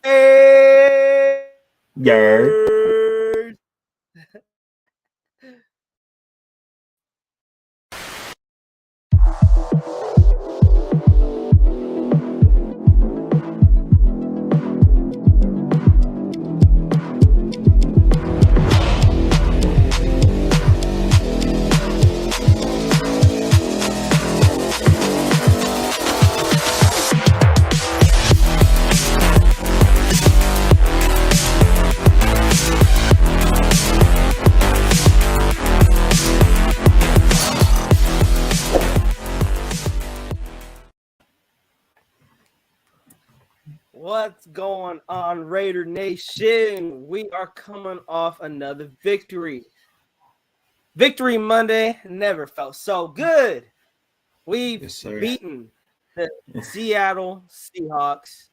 Yer. What's going on, Raider Nation? We are coming off another victory. Victory Monday never felt so good. We've beaten the Seattle Seahawks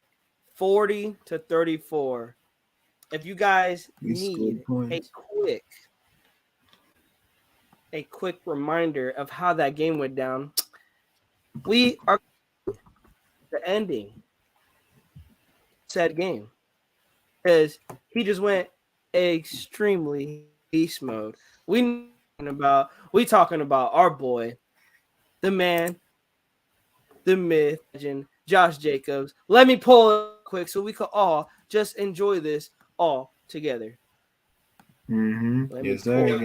40-34. If you guys need a quick reminder of how that game went down, we are the ending said game because he just went extremely beast mode. We talking about our boy, the man, the myth, Josh Jacobs. Let me pull it quick so we can all just enjoy this all together. Yes, sir.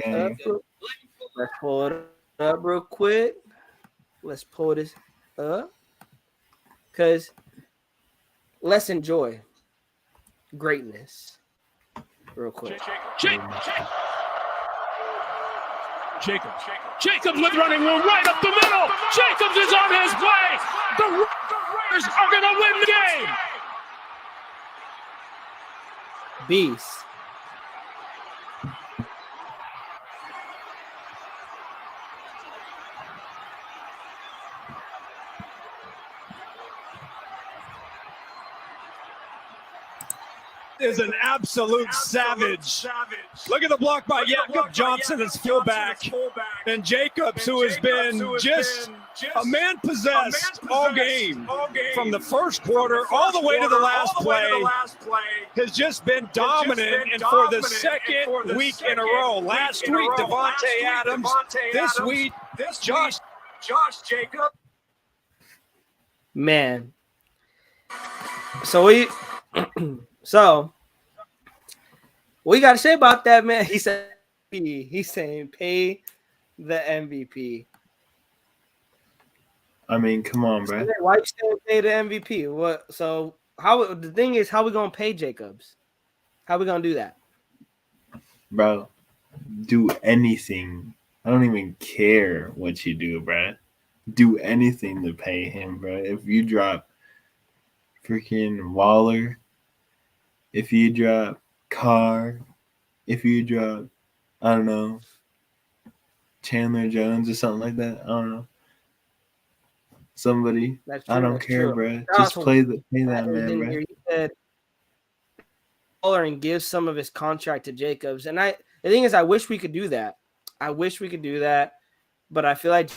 Let's pull it up real quick. Let's pull this up because let's enjoy greatness real quick. Jacobs with running room right up the middle. Jacobs is on his way. The Raiders are going to win the game. Beast. Is an absolute savage. Look at the block by Jakob Johnson as fullback. And Jacobs, who has been just a man possessed all game from the first quarter all the way to the last play, has just been dominant. And for the second week in a row, last week Devontae Adams, this week Josh Jacobs. Man. So what you got to say about that, man? He's saying pay the MVP. I mean, come on, bro. Why you saying pay the MVP? What? So the thing is, how we gonna pay Jacobs? How we gonna do that, bro? Do anything. I don't even care what you do, bro. Do anything to pay him, bro. If you drop freaking Waller, if you drop Carr, if you drop, I don't know, Chandler Jones or something like that, I don't know. Somebody, I don't care, bro. Just pay that man, bro. You said Waller and give some of his contract to Jacobs, and the thing is, I wish we could do that. But I feel like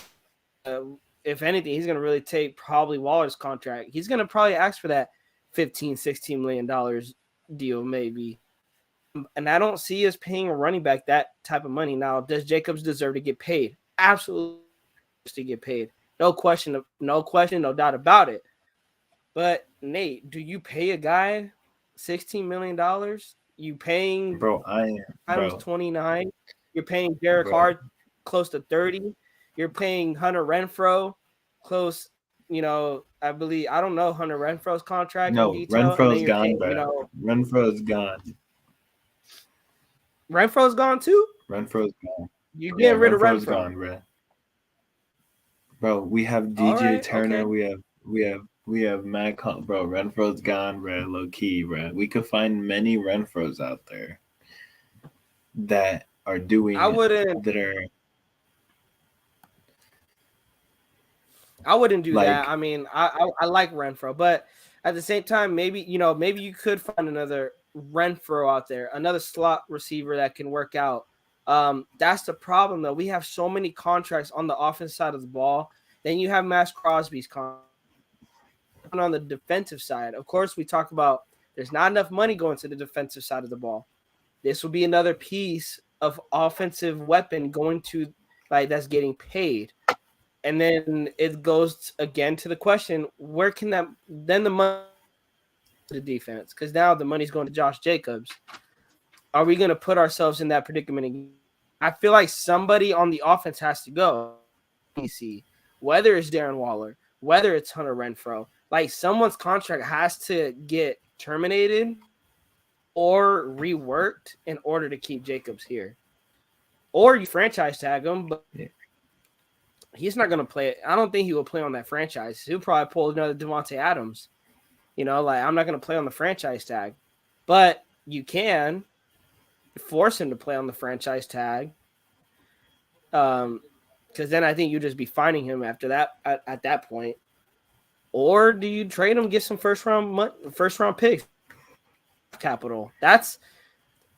if anything, he's gonna really take probably Waller's contract. He's gonna probably ask for that $15-16 million deal, maybe. And I don't see us paying a running back that type of money. Now, does Jacobs deserve to get paid? Absolutely, to get paid. No question, no doubt about it. But Nate, do you pay a guy $16 million? You paying Adams 29? You're paying Derek Hart close to 30. You're paying Hunter Renfrow close. I believe I don't know Hunter Renfrow's contract. No, Renfro's gone, bro. Renfro's gone. Renfro's gone too? Renfro's gone. You getting rid of Renfro? Gone, bro. We have DJ Turner. Okay. We have Matt Con, bro. Renfro's gone, bro. Low key, bro. We could find many Renfros out there that are doing. I wouldn't do that. I mean, I like Renfro, but at the same time, maybe you could find another Renfro out there, another slot receiver that can work out. That's the problem, though. We have so many contracts on the offensive side of the ball. Then you have Max Crosby's contract on the defensive side. Of course, we talk about There's not enough money going to the defensive side of the ball. This will be another piece of offensive weapon going to that's getting paid. And then it goes again to the question, where can that then the money to the defense? Because now the money's going to Josh Jacobs. Are we going to put ourselves in that predicament again? I feel like somebody on the offense has to go. PC, whether it's Darren Waller, whether it's Hunter Renfrow, like someone's contract has to get terminated or reworked in order to keep Jacobs here. Or you franchise tag him, but he's not going to play. I don't think he will play on that franchise. He'll probably pull another Devontae Adams. I'm not going to play on the franchise tag. But you can force him to play on the franchise tag. Because then I think you just be fining him after that at that point. Or do you trade him, get some first round picks capital? That's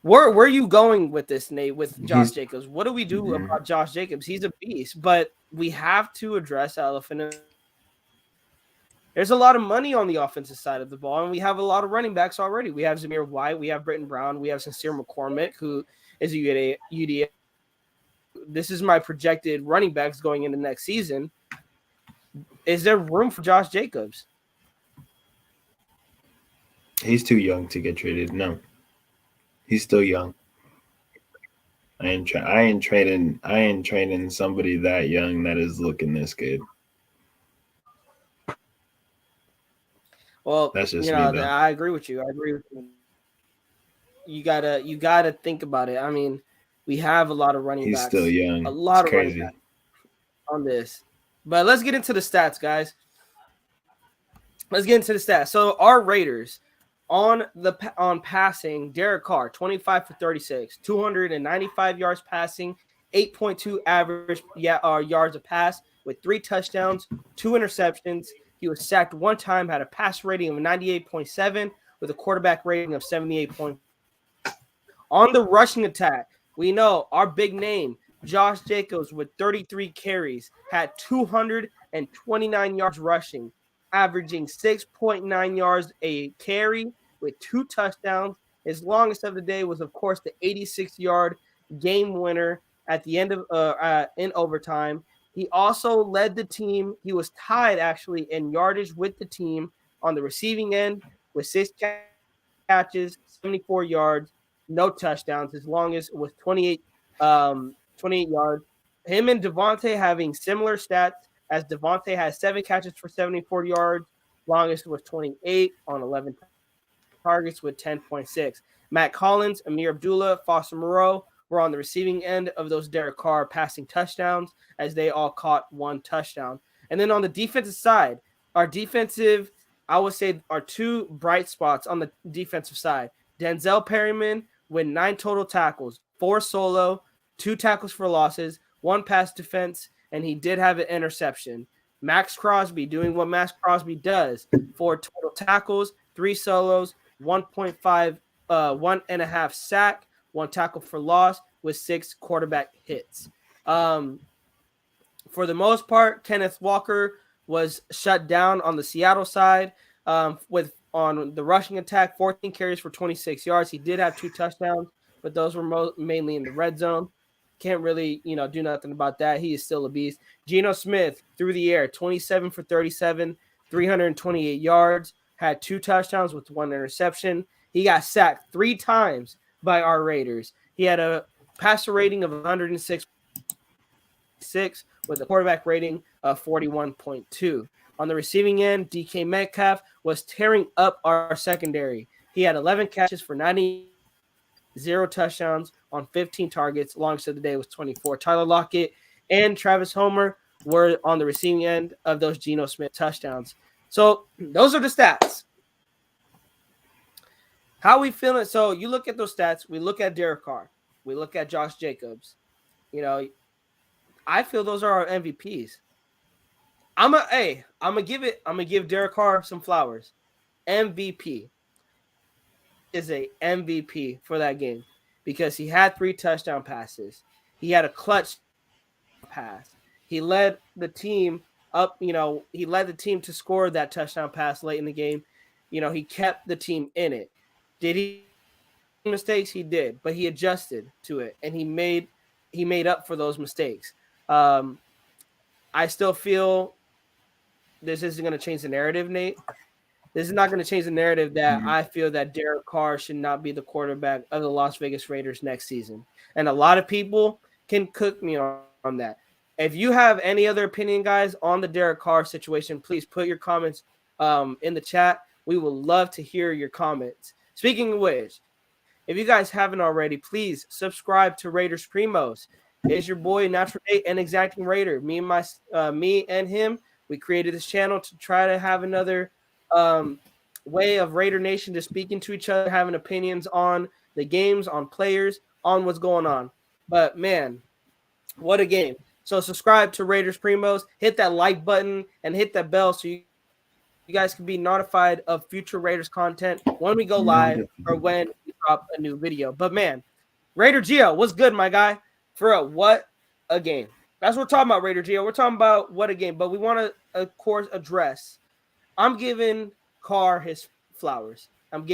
where are you going with this, Nate, with Josh Jacobs? What do we do about Josh Jacobs? He's a beast, but we have to address elephant. There's a lot of money on the offensive side of the ball, and we have a lot of running backs already. We have Zamir White, we have Britton Brown, we have Sincere McCormick, who is a UDA. This is my projected running backs going into next season. Is there room for Josh Jacobs? He's too young to get traded. No, he's still young. I ain't trading somebody that young that is looking this good. Well, that's just me, though. I agree with you. You gotta think about it. I mean, we have a lot of running backs. He's still young. A lot it's of crazy running backs on this. But let's get into the stats, guys. Let's get into the stats. So our Raiders on passing, Derek Carr, 25 for 36, 295 yards passing, 8.2 average yards a pass with 3 touchdowns, 2 interceptions. He was sacked 1 time, had a pass rating of 98.7 with a quarterback rating of 78. On the rushing attack, we know our big name, Josh Jacobs, with 33 carries, had 229 yards rushing, averaging 6.9 yards a carry with 2 touchdowns. His longest of the day was, of course, the 86-yard game winner at the end of in overtime. He also led the team. He was tied, actually, in yardage with the team on the receiving end with 6 catches, 74 yards, no touchdowns. His longest was 28 yards. Him and Devontae having similar stats, as Devontae has 7 catches for 74 yards. Longest was 28 on 11 targets with 10.6. Matt Collins, Amir Abdullah, Foster Moreau were on the receiving end of those Derek Carr passing touchdowns, as they all caught 1 touchdown. And then on the defensive side, our defensive, I would say, are 2 bright spots on the defensive side. Denzel Perryman with 9 total tackles, 4 solo, 2 tackles for losses, 1 pass defense, and he did have an interception. Max Crosby doing what Max Crosby does, 4 total tackles, 3 solos, 1.5 sack, 1 tackle for loss with 6 quarterback hits. For the most part, Kenneth Walker was shut down on the Seattle side on the rushing attack, 14 carries for 26 yards. He did have 2 touchdowns, but those were mainly in the red zone. Can't really, do nothing about that. He is still a beast. Geno Smith through the air, 27 for 37, 328 yards, had 2 touchdowns with 1 interception. He got sacked 3 times by our Raiders. He had a passer rating of 106 with a quarterback rating of 41.2. On the receiving end, DK Metcalf was tearing up our secondary. He had 11 catches for 90, 0 touchdowns on 15 targets. Longest of the day was 24. Tyler Lockett and Travis Homer were on the receiving end of those Geno Smith touchdowns. So those are the stats. How we feeling? So you look at those stats. We look at Derek Carr. We look at Josh Jacobs. I feel those are our MVPs. I'm gonna give Derek Carr some flowers. MVP is a MVP for that game because he had 3 touchdown passes. He had a clutch pass. He led the team up, he led the team to score that touchdown pass late in the game. He kept the team in it. Did he make mistakes? He did, but he adjusted to it and he made up for those mistakes. I still feel this isn't going to change the narrative, Nate. This is not going to change the narrative that I feel that Derek Carr should not be the quarterback of the Las Vegas Raiders next season. And a lot of people can cook me on that. If you have any other opinion, guys, on the Derek Carr situation, please put your comments in the chat. We would love to hear your comments. Speaking of which, if you guys haven't already, please subscribe to Raiders Primos. It's your boy, Natural Nate and Exacting Raider. Me and him, we created this channel to try to have another way of Raider Nation just speaking to each other, having opinions on the games, on players, on what's going on. But man, what a game. So subscribe to Raiders Primos, hit that like button and hit that bell so you guys can be notified of future Raiders content when we go live or when we drop a new video. But man, Raider Gio, what's good, my guy? What a game. That's what we're talking about, Raider Gio. We're talking about what a game, but we want to, of course, address. I'm giving Carr his flowers. I'm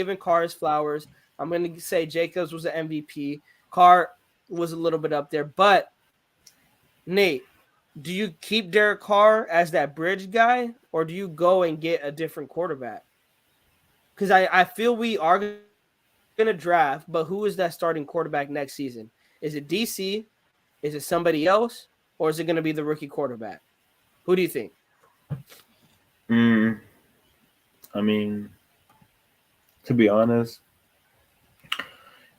going to say Jacobs was an MVP. Carr was a little bit up there. But, Nate, do you keep Derek Carr as that bridge guy, or do you go and get a different quarterback? Because I feel we are going to draft, but who is that starting quarterback next season? Is it DC? Is it somebody else? Or is it going to be the rookie quarterback? Who do you think? I mean, to be honest,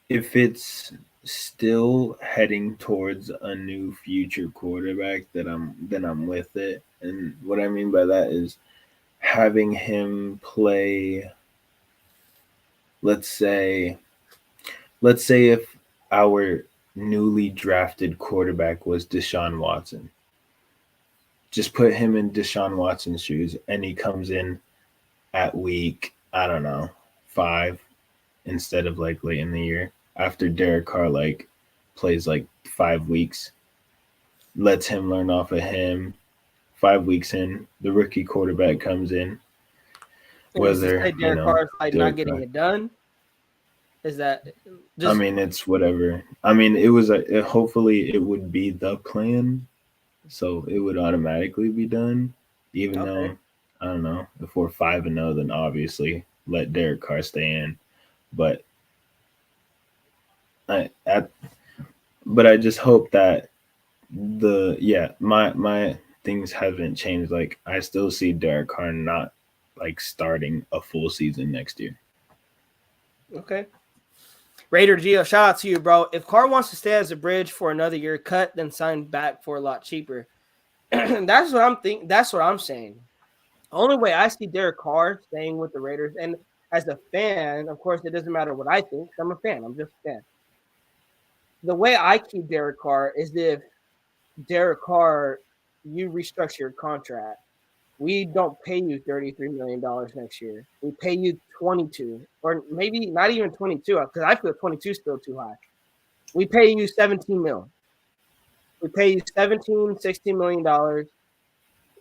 if it's still heading towards a new future quarterback, then I'm with it. And what I mean by that is having him play, let's say if our newly drafted quarterback was Deshaun Watson. Just put him in Deshaun Watson's shoes and he comes in at week, 5 instead of late in the year after Derek Carr plays 5 weeks, lets him learn off of him. 5 weeks in, the rookie quarterback comes in. Whether Derek Carr's not getting it done. Is that just... it's whatever. It was hopefully it would be the plan, so it would automatically be done. Even though if we're 5-0, then obviously let Derek Carr stay in. But I just hope that my things haven't changed. I still see Derek Carr not starting a full season next year. Okay. Raider Gio, shout out to you, bro. If Carr wants to stay as a bridge for another year, cut, then sign back for a lot cheaper. That's what I'm thinking. That's what I'm saying. The only way I see Derek Carr staying with the Raiders, and as a fan, of course, it doesn't matter what I think. I'm a fan. I'm just a fan. The way I keep Derek Carr is if Derek Carr, you restructure your contract. We don't pay you $33 million next year. We pay you 22, or maybe not even 22, because I feel 22 is still too high. We pay you 17 mil. We pay you $16 million.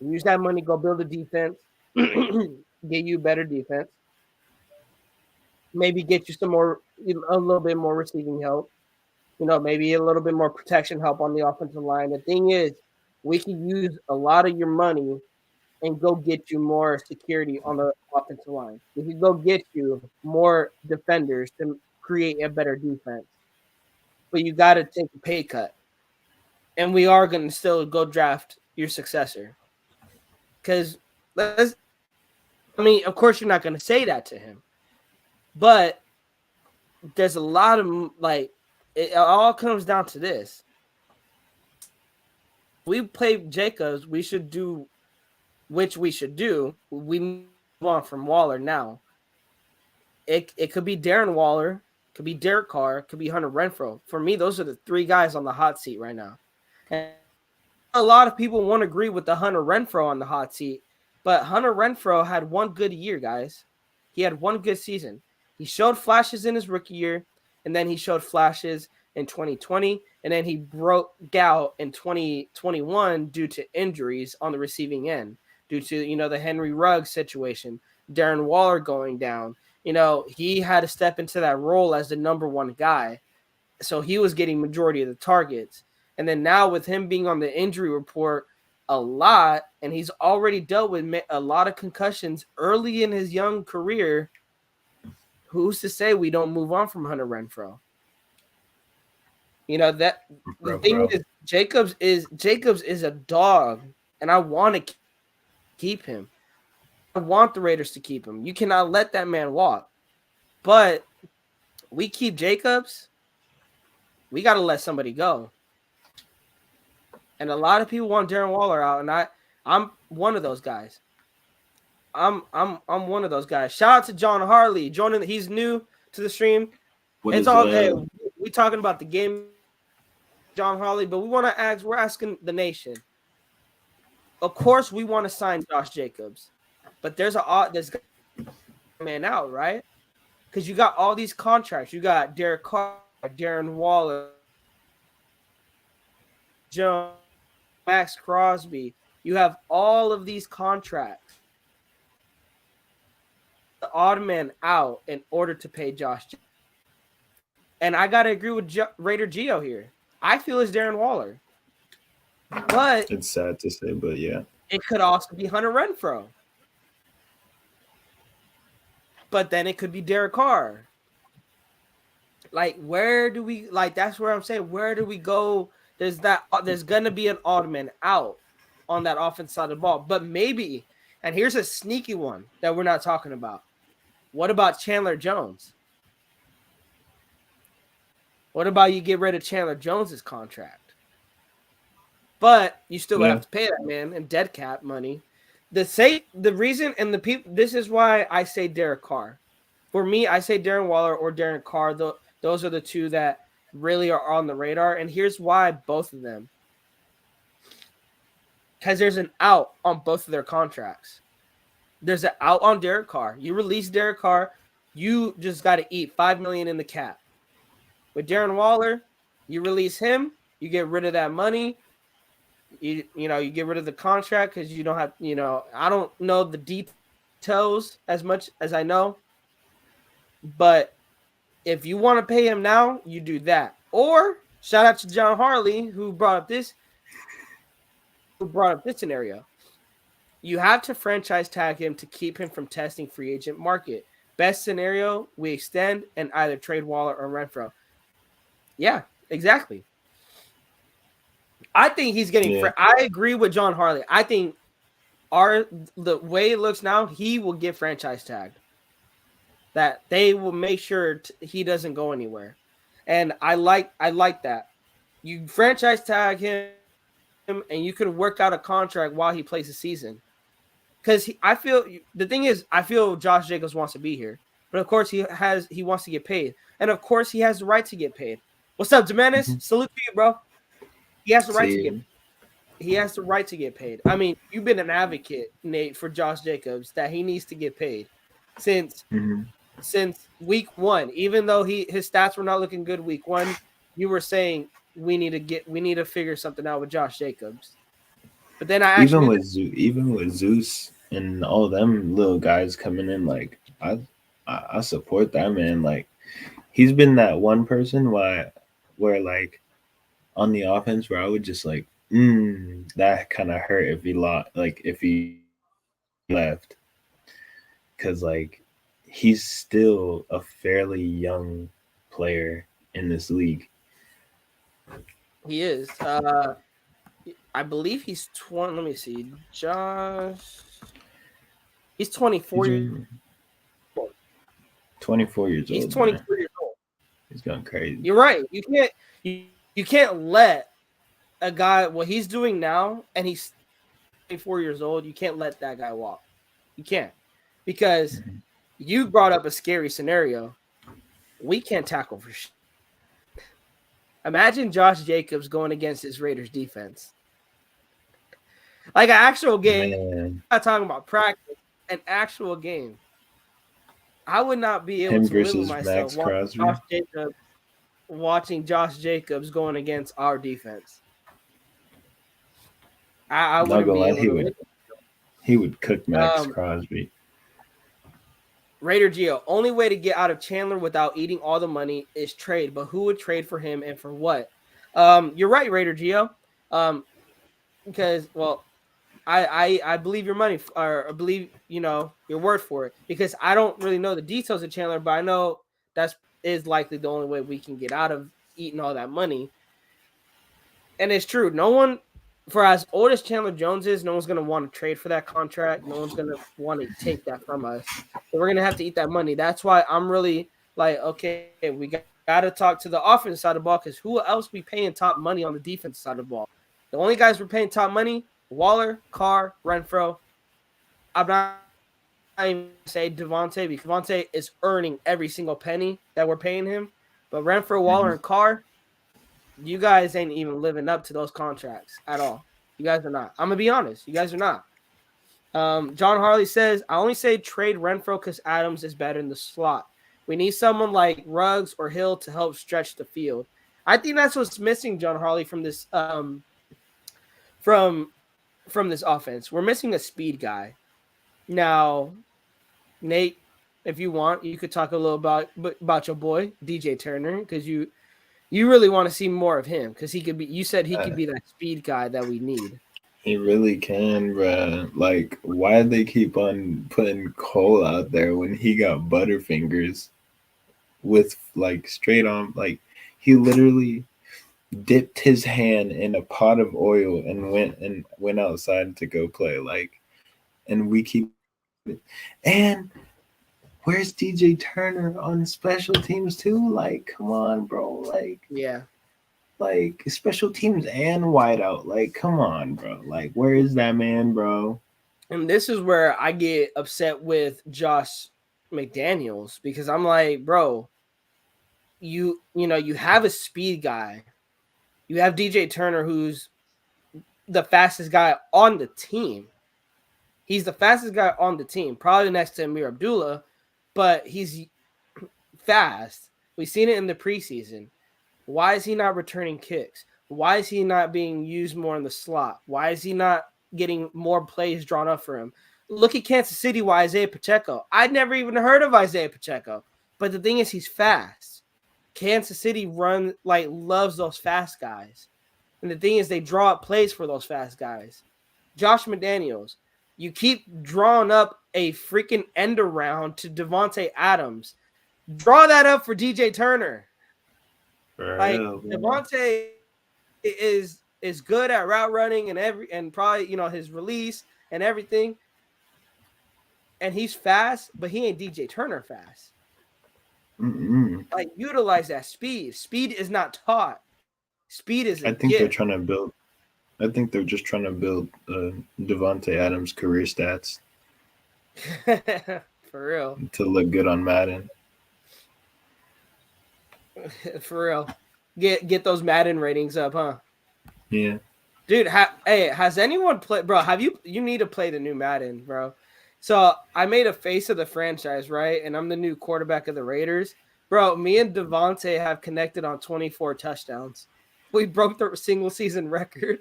Use that money, go build a defense, get you better defense. Maybe get you a little bit more receiving help. Maybe a little bit more protection help on the offensive line. The thing is, we can use a lot of your money and go get you more security on the offensive line. We can go get you more defenders to create a better defense. But you got to take a pay cut. And we are going to still go draft your successor. Because, of course you're not going to say that to him. But there's a lot of, it all comes down to this. We play Jacobs, we should do we move on from Waller now. It could be Darren Waller, could be Derek Carr, it could be Hunter Renfrow. For me, those are the 3 guys on the hot seat right now. And a lot of people won't agree with the Hunter Renfrow on the hot seat, but Hunter Renfrow had one good year, guys. He had one good season. He showed flashes in his rookie year, and then he showed flashes in 2020, and then he broke out in 2021 due to injuries on the receiving end. Due to, the Henry Ruggs situation. Darren Waller going down, he had to step into that role as the number one guy. So he was getting majority of the targets. And then now with him being on the injury report a lot, and he's already dealt with a lot of concussions early in his young career, who's to say we don't move on from Hunter Renfrow? The thing is, Jacobs is a dog, and I want to keep him. I want the Raiders to keep him. You cannot let that man walk. But we keep Jacobs, we got to let somebody go. And a lot of people want Darren Waller out, and I'm one of those guys. I'm one of those guys. Shout out to John Harley joining. He's new to the stream. It's all good. We talking about the game, John Harley, but we're asking the nation. Of course, we want to sign Josh Jacobs, but there's man out, right? Because you got all these contracts. You got Derek Carr, Darren Waller, Jones, Max Crosby. You have all of these contracts. The odd man out in order to pay Josh. And I got to agree with Raider Gio here. I feel it's Darren Waller. But it's sad to say, but yeah. It could also be Hunter Renfrow. But then it could be Derek Carr. Like, where do we, that's where I'm saying, where do we go? There's going to be an odd man out on that offense side of the ball. But maybe, and here's a sneaky one that we're not talking about. What about Chandler Jones? What about you get rid of Chandler Jones's contract? But you still have to pay that man in dead cap money. The reason and the people. This is why I say Derek Carr. For me, I say Darren Waller or Derek Carr. Those are the two that really are on the radar. And here's why both of them. Because there's an out on both of their contracts. There's an out on Derek Carr. You release Derek Carr, you just got to eat $5 million in the cap. With Darren Waller, you release him, you get rid of that money. You get rid of the contract because you don't have, I don't know the details as much as I know. But if you want to pay him now, you do that. Or shout out to John Harley who brought up this scenario. You have to franchise tag him to keep him from testing free agent market. Best scenario, we extend and either trade Waller or Renfrow. Yeah, exactly. I think he's getting. Yeah. I agree with John Harley. I think the way it looks now, he will get franchise tagged. That they will make sure he doesn't go anywhere, and I like that. You franchise tag him, and you could work out a contract while he plays the season. Because I feel Josh Jacobs wants to be here, but of course he wants to get paid, and of course he has the right to get paid. What's up, Jimenez? Mm-hmm. Salute to you, bro. He has the right to get. He has the right to get paid. I mean, you've been an advocate, Nate, for Josh Jacobs that he needs to get paid since week one. Even though his stats were not looking good week one, you were saying we need to figure something out with Josh Jacobs. But then even with Zeus and all them little guys coming in, like I support that man. Like he's been that one person where like on the offense where I would just like that kind of hurt if he left, because like he's still a fairly young player in this league. He is. I believe he's 20. Let me see. Josh. He's 24 years old. 24 years old. He's 24 years old. He's going crazy. You're right. You can't let a guy what he's doing now, and he's 24 years old. You can't let that guy walk. You can't, because you brought up a scary scenario. We can't tackle for shit. Imagine Josh Jacobs going against his Raiders defense. Like an actual game. Man. I'm not talking about practice. An actual game. I would not be able to live with myself watching Josh Jacobs going against our defense. I wouldn't be able to. He would cook Max Crosby. Raider Geo, only way to get out of Chandler without eating all the money is trade. But who would trade for him and for what? You're right, Raider Geo. Because I believe your money, or I believe your word for it. Because I don't really know the details of Chandler, but I know that's is likely the only way we can get out of eating all that money. And it's true. No one, for as old as Chandler Jones is, no one's going to want to trade for that contract. No one's going to want to take that from us. So we're going to have to eat that money. That's why I'm really like, okay, we got to talk to the offense side of the ball, because who else we paying top money on the defense side of the ball? The only guys we're paying top money, Waller, Carr, Renfro. I'm not even say Devontae, because Devontae is earning every single penny that we're paying him. But Renfro, Waller, and Carr, you guys ain't even living up to those contracts at all. You guys are not. I'm going to be honest. You guys are not. John Harley says, I only say trade Renfro because Adams is better in the slot. We need someone like Ruggs or Hill to help stretch the field. I think that's what's missing, John Harley, from this from this offense. We're missing a speed guy. Now, Nate, if you want, you could talk a little about your boy, DJ Turner, because you really want to see more of him, because he could be. You said he could be that speed guy that we need. He really can, bruh. Like, why they keep on putting Cole out there when he got Butterfingers with like straight on? Like, he literally dipped his hand in a pot of oil and went outside to go play. Like, and we keep. And where's DJ Turner on special teams too? Like, come on, bro. Like, yeah. Like, special teams and wideout. Like, come on, bro. Like, where is that man, bro? And this is where I get upset with Josh McDaniels, because I'm like, bro, you have a speed guy. You have DJ Turner, who's the fastest guy on the team. He's the fastest guy on the team, probably next to Amir Abdullah, but he's fast. We've seen it in the preseason. Why is he not returning kicks? Why is he not being used more in the slot? Why is he not getting more plays drawn up for him? Look at Kansas City with Isaiah Pacheco. I'd never even heard of Isaiah Pacheco. But the thing is, he's fast. Kansas City loves those fast guys. And the thing is, they draw up plays for those fast guys. Josh McDaniels, you keep drawing up a freaking end around to Devontae Adams. Draw that up for DJ Turner. Like, Devontae is good at route running and probably his release and everything, and he's fast, but he ain't DJ Turner fast. Like, utilize that speed. Speed is not taught. Speed is. I think they're trying to build. I think they're just trying to build Devontae Adams' career stats. For real. To look good on Madden. For real. Get those Madden ratings up, huh? Yeah. Dude, has anyone played, bro? You need to play the new Madden, bro. So I made a face of the franchise, right? And I'm the new quarterback of the Raiders. Bro, me and Devontae have connected on 24 touchdowns. We broke the single season record.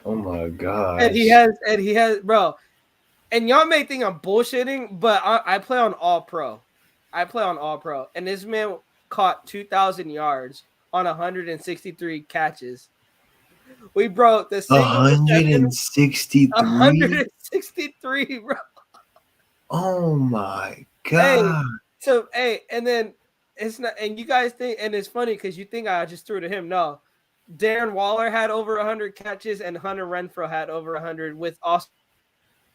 Oh my god. And he has, bro. And y'all may think I'm bullshitting, but I play on All Pro. And this man caught 2,000 yards on 163 catches. We broke the single 163. 163, bro. Oh my god. And then it's not, and you guys think, and it's funny because you think I just threw it to him. No, Darren Waller had over 100 catches, and Hunter Renfro had over 100, with also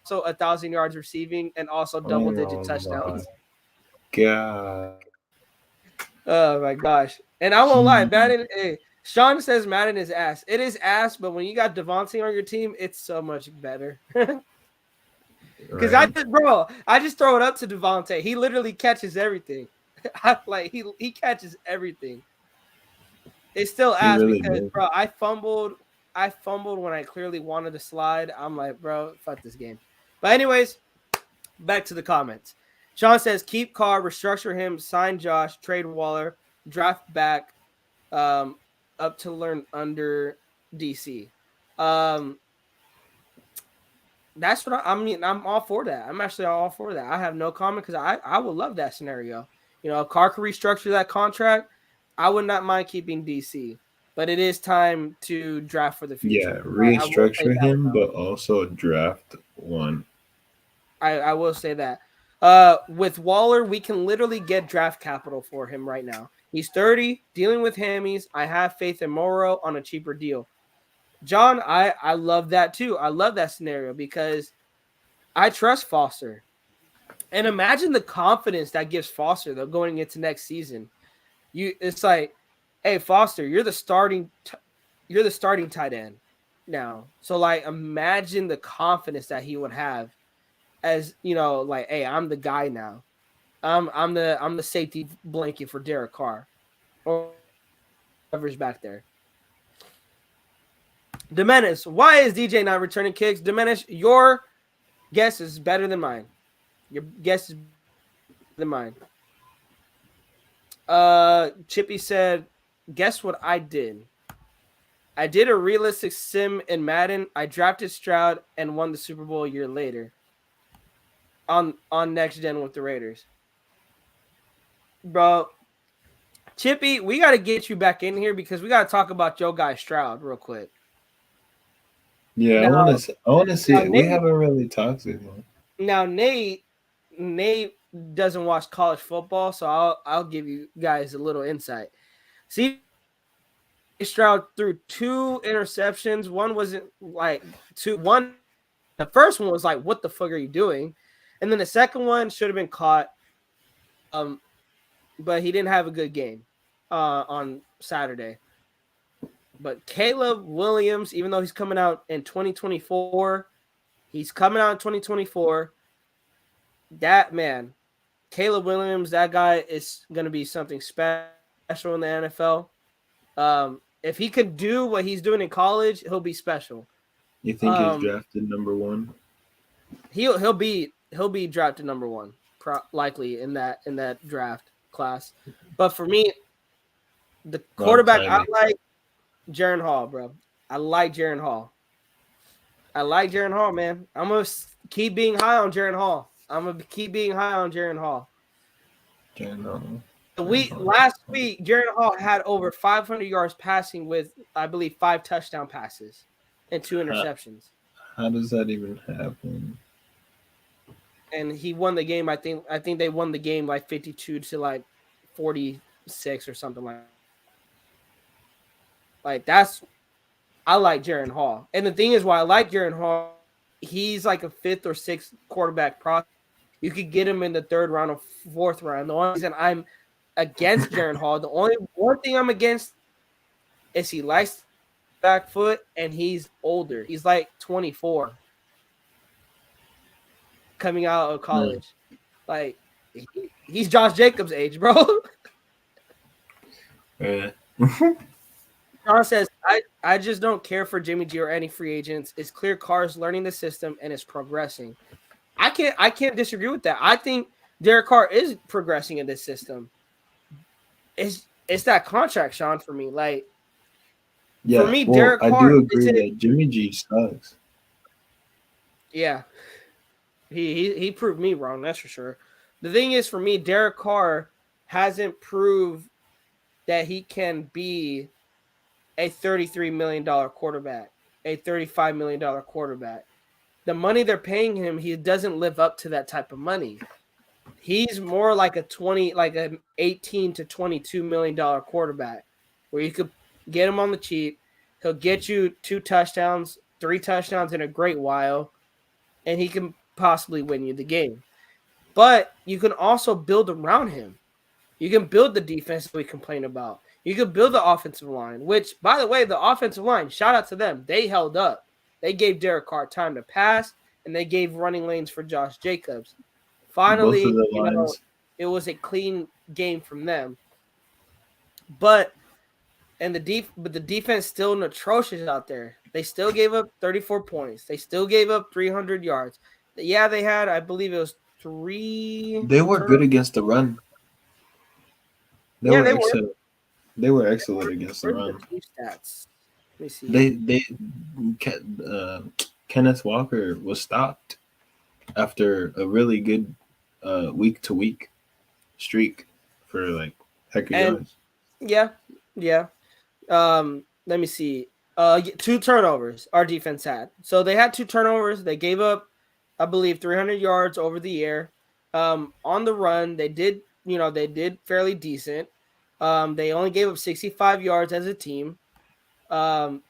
1,000 yards receiving and also double-digit touchdowns. God. Oh my gosh! And I won't lie, Madden. Hey, Sean says Madden is ass. It is ass, but when you got Devontae on your team, it's so much better. Because I just throw it up to Devontae. He literally catches everything. He catches everything. It's still ass really because did. Bro, I fumbled when I clearly wanted to slide. I'm like, bro, fuck this game. But anyways, back to the comments. Sean says, keep Carr, restructure him, sign Josh, trade Waller, draft back up to learn under DC. That's what I mean. I'm all for that. I'm actually all for that. I have no comment because I would love that scenario. You know, if Carr could restructure that contract, I would not mind keeping DC. But it is time to draft for the Yeah, future. I will say restructure that. him, but also draft one. I will say that. With Waller, we can literally get draft capital for him right now. He's 30, dealing with hammies. I have faith in Morrow on a cheaper deal. John, I love that too. I love that scenario because I trust Foster. And imagine the confidence that gives Foster though going into next season. It's like, hey Foster, you're the starting tight end now. So like imagine the confidence that he would have as, you know, like, hey, I'm the guy now. I'm the safety blanket for Derek Carr or whoever's back there. Domenis, why is DJ not returning kicks? Domenis, your guess is better than mine. Your guess is better than mine. Chippy said, guess what I did? I did a realistic sim in Madden. I drafted Stroud and won the Super Bowl a year later on next gen with the Raiders. Bro, Chippy, we got to get you back in here because we got to talk about your guy Stroud real quick. Yeah, Now, I want to see it. We Nate, haven't really talked to him. now Nate doesn't watch college football, so I'll give you guys a little insight. See, Stroud threw 2 interceptions. One wasn't like one. The first one was like, "What the fuck are you doing?" And then the second one should have been caught. But he didn't have a good game on Saturday. But Caleb Williams, even though he's coming out in 2024, That man, Caleb Williams, that guy is going to be something special in the NFL. If he could do what he's doing in college, he'll be special. You think he's drafted number 1? He'll be drafted number 1, likely in that draft class. But for me, the quarterback I like, Jaren Hall, bro. I like Jaren Hall, man. I'm gonna keep being high on Jaren Hall. Last week, Jaren Hall had over 500 yards passing with, I believe, 5 touchdown passes and 2 interceptions. How does that even happen? And he won the game. I think they won the game like 52 to like 46 or something like that. Like that's, I like Jaren Hall. And the thing is why I like Jaren Hall, he's like a 5th or 6th quarterback prospect. You could get him in the 3rd round or 4th round. The only reason I'm against Jaren Hall, the only one thing I'm against is he likes back foot and he's older. He's like 24. Coming out of college. Like he's Josh Jacobs' age, bro. John says, I just don't care for Jimmy G or any free agents. It's clear Carr's learning the system and is progressing. I can't disagree with that. I think Derek Carr is progressing in this system. It's that contract, Sean, for me. Like, yeah, for me, Derek Carr. I do agree that Jimmy G sucks. Yeah. He proved me wrong, that's for sure. The thing is, for me, Derek Carr hasn't proved that he can be a $33 million quarterback, a $35 million quarterback. The money they're paying him, he doesn't live up to that type of money. He's more like an 18 to $22 million quarterback, where you could get him on the cheap. He'll get you 2 touchdowns, 3 touchdowns in a great while, and he can possibly win you the game. But you can also build around him. You can build the defense that we complain about. You can build the offensive line, which, by the way, the offensive line, shout out to them. They held up. They gave Derek Carr time to pass, and they gave running lanes for Josh Jacobs. Finally, it was a clean game from them. But the defense still atrocious out there. They still gave up 34 points. They still gave up 300 yards. Yeah, they had, I believe it was 3. They were good against the run. They were excellent against the run. Stats. Let me see. Kenneth Walker was stopped after a really good week-to-week streak for like heck of And yards. yeah. Let me see. 2 turnovers our defense had. So they had 2 turnovers. They gave up, I believe, 300 yards over the air. On the run, they did fairly decent. They only gave up 65 yards as a team. They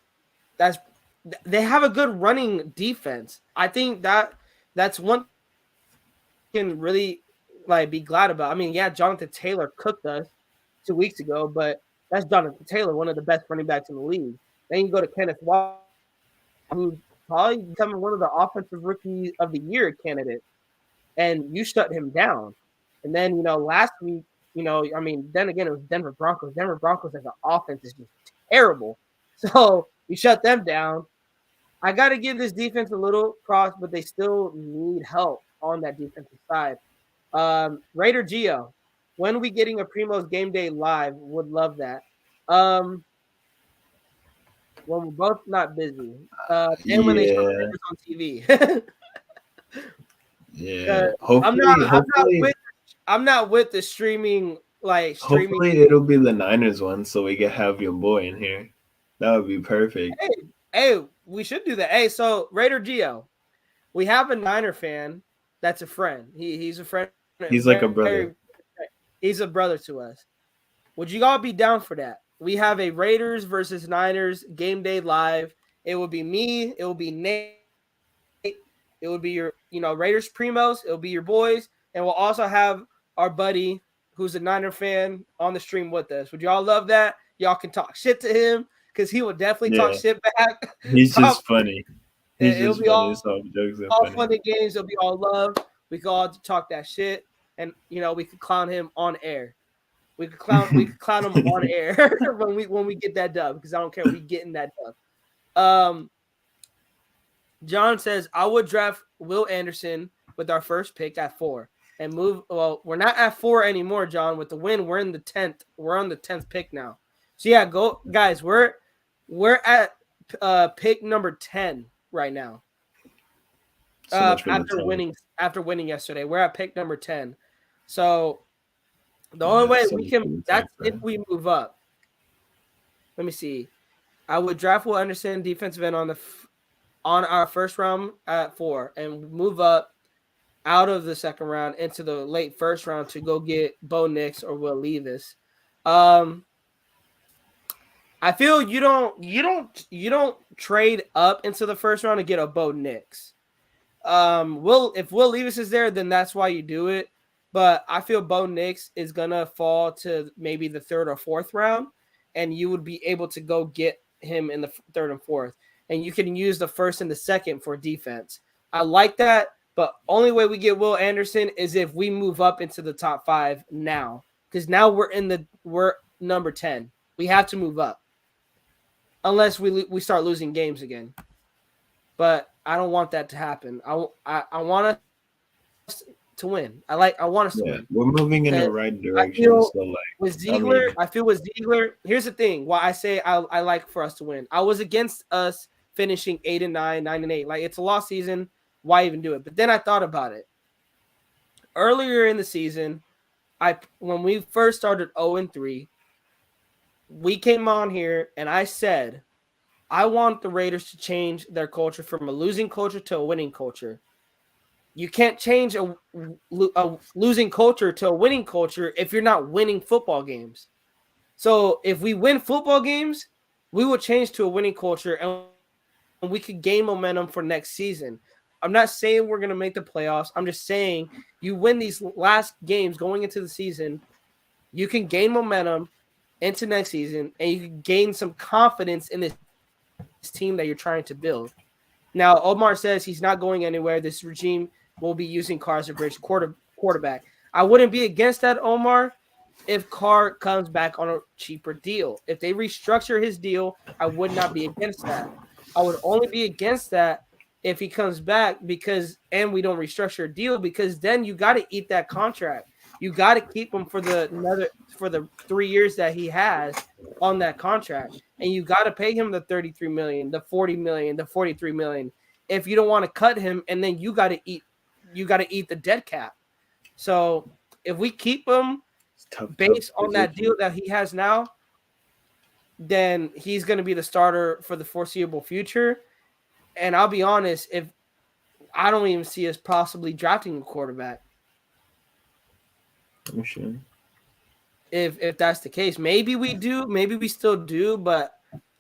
have a good running defense. I think that's one can really like be glad about. I mean, yeah, Jonathan Taylor cooked us 2 weeks ago, but that's Jonathan Taylor, one of the best running backs in the league. Then you go to Kenneth Walker, who's probably becoming one of the offensive rookie of the year candidate, and you shut him down. And then last week, I mean, then again it was Denver Broncos. Denver Broncos as an offense is just terrible. So you shut them down. I got to give this defense a little props, but they still need help on that defensive side. Raider Gio, when are we getting a Primo's Game Day live? Would love that. When we're both not busy. And when they show the Raiders on TV. Yeah. Hopefully, I'm not with the streaming. Hopefully it'll be the Niners one, so we can have your boy in here. That would be perfect. Hey, we should do that. Hey, so Raider Gio, we have a Niner fan that's a friend. He's a friend. He's like a brother. He's a brother to us. Would you all be down for that? We have a Raiders versus Niners Game Day live. It would be me. It would be Nate. It would be your, Raiders Primos. It will be your boys. And we'll also have our buddy who's a Niner fan on the stream with us. Would y'all love that? Y'all can talk shit to him because he would definitely talk shit back. He's just funny. It'll be all fun and games. It'll be all love. We can all talk that shit. And, we could clown him on air. We could clown him on air when we get that dub, because I don't care. We getting that dub. John says, I would draft Will Anderson with our first pick at 4 and move. Well, we're not at 4 anymore, John. With the win, we're in the 10th. We're on the 10th pick now. So yeah, go guys. We're at pick number 10 right now. After winning yesterday, we're at pick number 10. So the only way we can, that's if we move up. Let me see. I would draft Will Anderson, defensive end on our first round at 4 and move up out of the second round into the late first round to go get Bo Nix or Will Levis. I feel you don't trade up into the first round to get a Bo Nix. If Will Levis is there, then that's why you do it. But I feel Bo Nix is gonna fall to maybe the 3rd or 4th round, and you would be able to go get him in the 3rd and 4th. And you can use the 1st and the 2nd for defense. I like that, but only way we get Will Anderson is if we move up into the top 5 now, because now we're number 10. We have to move up, unless we start losing games again. But I don't want that to happen. I want us to win. I want us to win. We're moving in the right direction. With Ziegler, I feel with Ziegler. Here's the thing: why I say I like for us to win. I was against us finishing 8-9, 9-8. Like, it's a lost season. Why even do it? But then I thought about it. Earlier in the season, when we first started 0-3, we came on here and I said, I want the Raiders to change their culture from a losing culture to a winning culture. You can't change a losing culture to a winning culture if you're not winning football games. So if we win football games, we will change to a winning culture and we could gain momentum for next season. I'm not saying we're going to make the playoffs. I'm just saying you win these last games going into the season, you can gain momentum into next season, and you can gain some confidence in this team that you're trying to build. Now, Omar says he's not going anywhere. This regime will be using Carr as a bridge quarterback. I wouldn't be against that, Omar, if Carr comes back on a cheaper deal. If they restructure his deal, I would not be against that. I would only be against that if he comes back and we don't restructure a deal, because then you got to eat that contract. You got to keep him for the 3 years that he has on that contract, and you got to pay him the $33 million, the $40 million, the $43 million. if you don't want to cut him, and then you got to eat the dead cap. So if we keep him based on that deal that he has now, then he's going to be the starter for the foreseeable future. And I'll be honest, if I don't even see us possibly drafting a quarterback. I'm sure. If that's the case, maybe we do, maybe we still do, but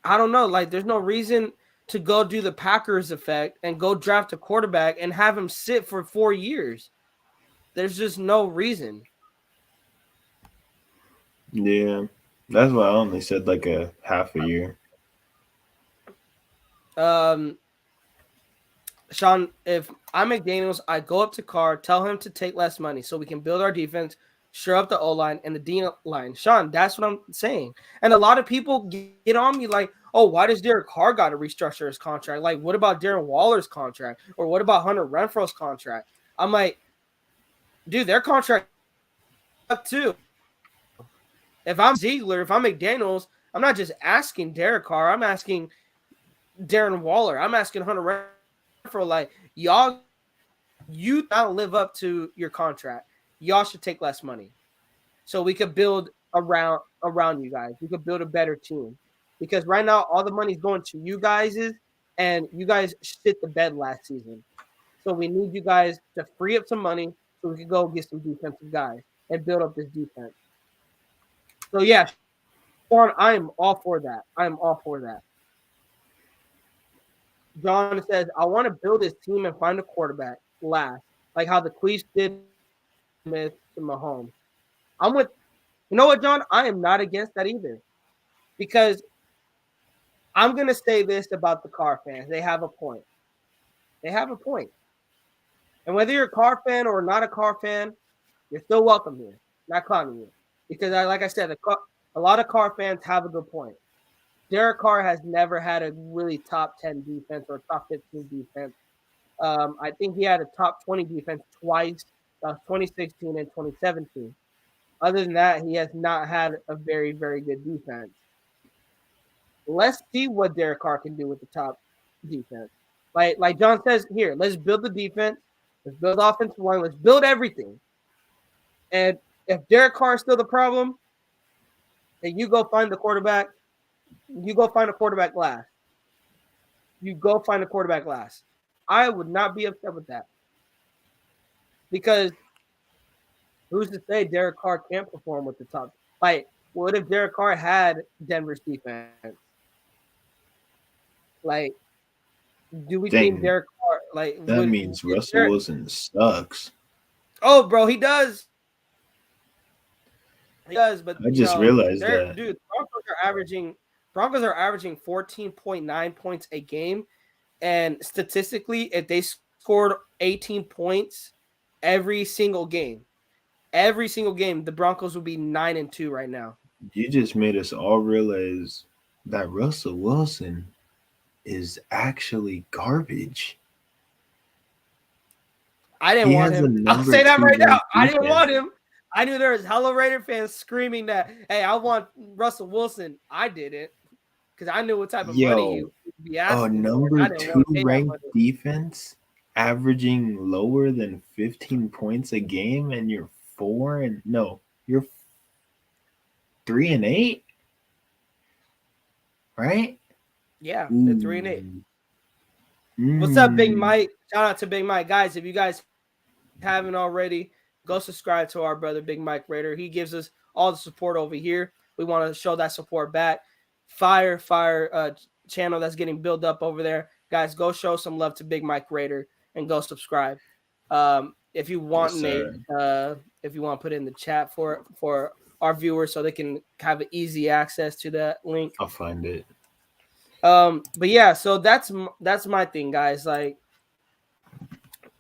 I don't know. Like, there's no reason to go do the Packers effect and go draft a quarterback and have him sit for 4 years. There's just no reason. Yeah, that's why I only said like a half a year. Sean, if I'm McDaniels, I go up to Carr, tell him to take less money so we can build our defense, shore up the O-line and the D-line. Sean, that's what I'm saying. And a lot of people get on me like, oh, why does Derek Carr got to restructure his contract? Like, what about Darren Waller's contract? Or what about Hunter Renfro's contract? I'm like, dude, their contract up too. If I'm Ziegler, if I'm McDaniels, I'm not just asking Derek Carr. I'm asking Darren Waller. I'm asking Hunter Renfro, like, y'all, you don't live up to your contract. Y'all should take less money so we could build around you guys. We could build a better team. Because right now, all the money's going to you guys, and you guys shit the bed last season. So we need you guys to free up some money so we can go get some defensive guys and build up this defense. So, yeah, Sean, I am all for that. I am all for that. John says, I want to build this team and find a quarterback last, like how the Chiefs did with Mahomes. I'm with, you know what, John? I am not against that either. Because I'm going to say this about the Carr fans. They have a point. They have a point. And whether you're a Carr fan or not a Carr fan, you're still welcome here. Not clowning you. Because, like I said, a lot of Carr fans have a good point. Derek Carr has never had a really top 10 defense or top 15 defense. I think he had a top 20 defense twice. That was 2016 and 2017. Other than that, he has not had a very, very good defense. Let's see what Derek Carr can do with the top defense. Like John says here, let's build the defense. Let's build offensive line. Let's build everything. And if Derek Carr is still the problem, then you go find the quarterback. You go find a quarterback last. You go find a quarterback last. I would not be upset with that. Because who's to say Derek Carr can't perform with the top? Like, what if Derek Carr had Denver's defense? Like, do we think Derek Carr, like, that means Russell Wilson sucks? Oh, bro, he does. He does, but I just realized that. Dude, Broncos are averaging 14.9 points a game. And statistically, if they scored 18 points every single game, the Broncos would be 9-2 right now. You just made us all realize that Russell Wilson is actually garbage. I didn't want him. I'll say that right now. I didn't want him. I knew there was hella Raider fans screaming that, hey, I want Russell Wilson. I didn't, because I knew what type of money he would be asking. Number 2 ranked defense averaging lower than 15 points a game, and you're 3-8, right? Yeah, they're 3-8. What's up, Big Mike? Shout out to Big Mike. Guys, if you guys haven't already, go subscribe to our brother, Big Mike Raider. He gives us all the support over here. We want to show that support back. Fire channel that's getting built up over there. Guys, go show some love to Big Mike Raider and go subscribe. If you want, yes, Nate, if you want to put it in the chat for our viewers so they can have easy access to that link. I'll find it. But yeah, so that's my thing, guys. Like,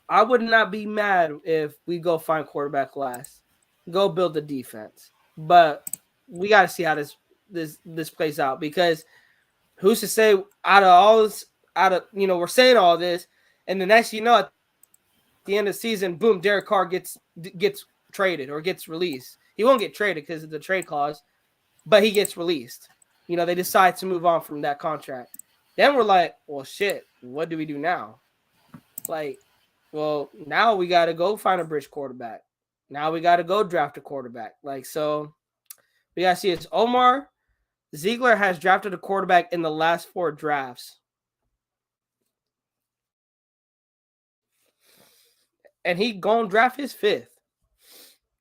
I would not be mad if we go find quarterback last, go build the defense, but we got to see how this plays out, because who's to say we're saying all this, and the next at the end of the season, boom, Derek Carr gets traded or gets released. He won't get traded because of the trade clause, but he gets released. They decide to move on from that contract. Then we're like, well, shit, what do we do now? Like, well, now we got to go find a bridge quarterback. Now we got to go draft a quarterback. Like, so we got to see it's Omar Ziegler has drafted a quarterback in the last 4 drafts. And he gonna draft his 5th.